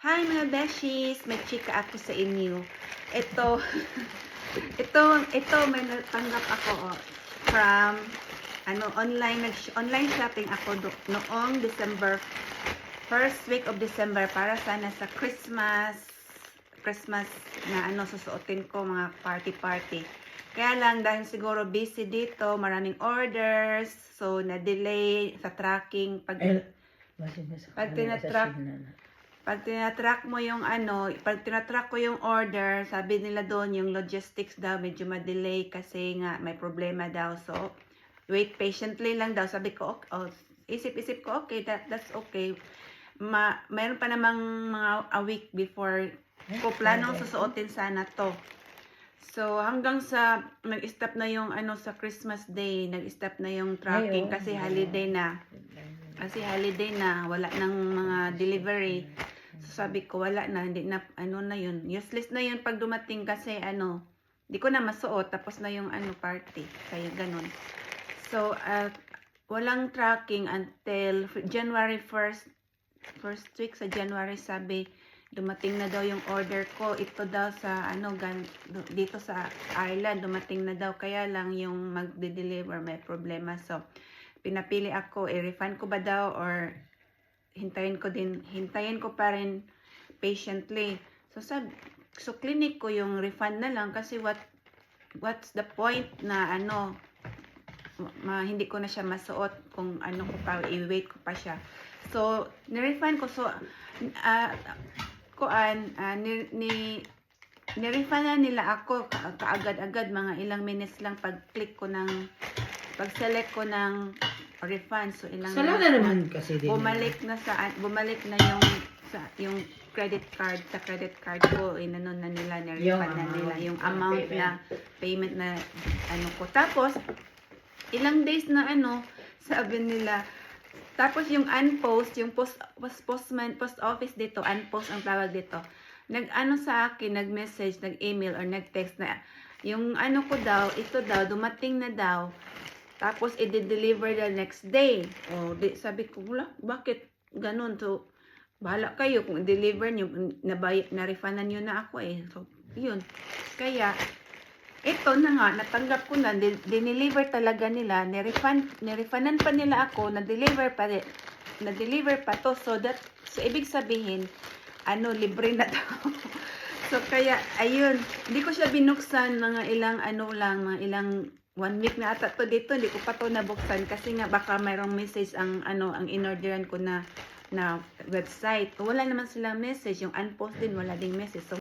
Hi mga beshies! May chika ako sa inyo. Ito, may natanggap ako from online shopping ako noong December, first week of December para sana sa Christmas na susuotin ko, mga party. Kaya lang dahil siguro busy dito, maraming orders, so na-delay sa tracking pag tinatrack mo yung pag tinatrack ko yung order, sabi nila doon yung logistics daw medyo ma-delay kasi nga may problema daw. So, wait patiently lang daw. Sabi ko, isip-isip ko, okay, that's okay. Mayroon pa namang mga a week before ko planong susuotin sana to. So, hanggang sa nag-stop na yung sa Christmas Day, nag-stop na yung tracking kasi holiday na. Wala nang mga delivery. So, sabi ko, wala na, hindi na, na yun. Useless na yun pag dumating kasi, di ko na masuot, tapos na yung, party. Kaya ganun. So, walang tracking until January 1st, first week sa January, sabi, dumating na daw yung order ko. Ito daw sa, dito sa Ireland, dumating na daw. Kaya lang yung magde-deliver, may problema. So, pinapili ako, i-refund ko ba daw or hintayin ko pa rin patiently. So clinic ko yung refund na lang kasi what's the point na hindi ko na siya masuot kung ko pa, i-wait ko pa siya. So ni-refund ko, so ni-refund na nila ako kaagad-agad, mga ilang minutes lang pag-select ko ng refund. So ilang Sala na naman kasi din. Bumalik na yung credit card ko, na nila, ni-refund na nila yung amount na payment na ko. Tapos ilang days na sabi nila, tapos yung unpost, yung post office dito, unpost ang tawag dito, sa akin, nag-message, nag-email or nag-text na yung ko daw, ito daw, dumating na daw. Tapos, i-deliver the next day. Sabi ko, bakit ganun? So, bahala kayo kung i-deliver nyo, na-refundan nyo na ako eh. So, yun. Kaya, ito na nga, natanggap ko na, dineliver talaga nila, nirefundan pa nila ako, na-deliver pa to. So, ibig sabihin, libre na to. So, kaya, ayun, hindi ko siya binuksan, mga ilang, mga ilang 1 week na ata to dito, hindi ko pa to nabuksan kasi nga baka mayroong message ang in-orderan ko na website. Wala naman silang message, yung unpost din wala ding message. So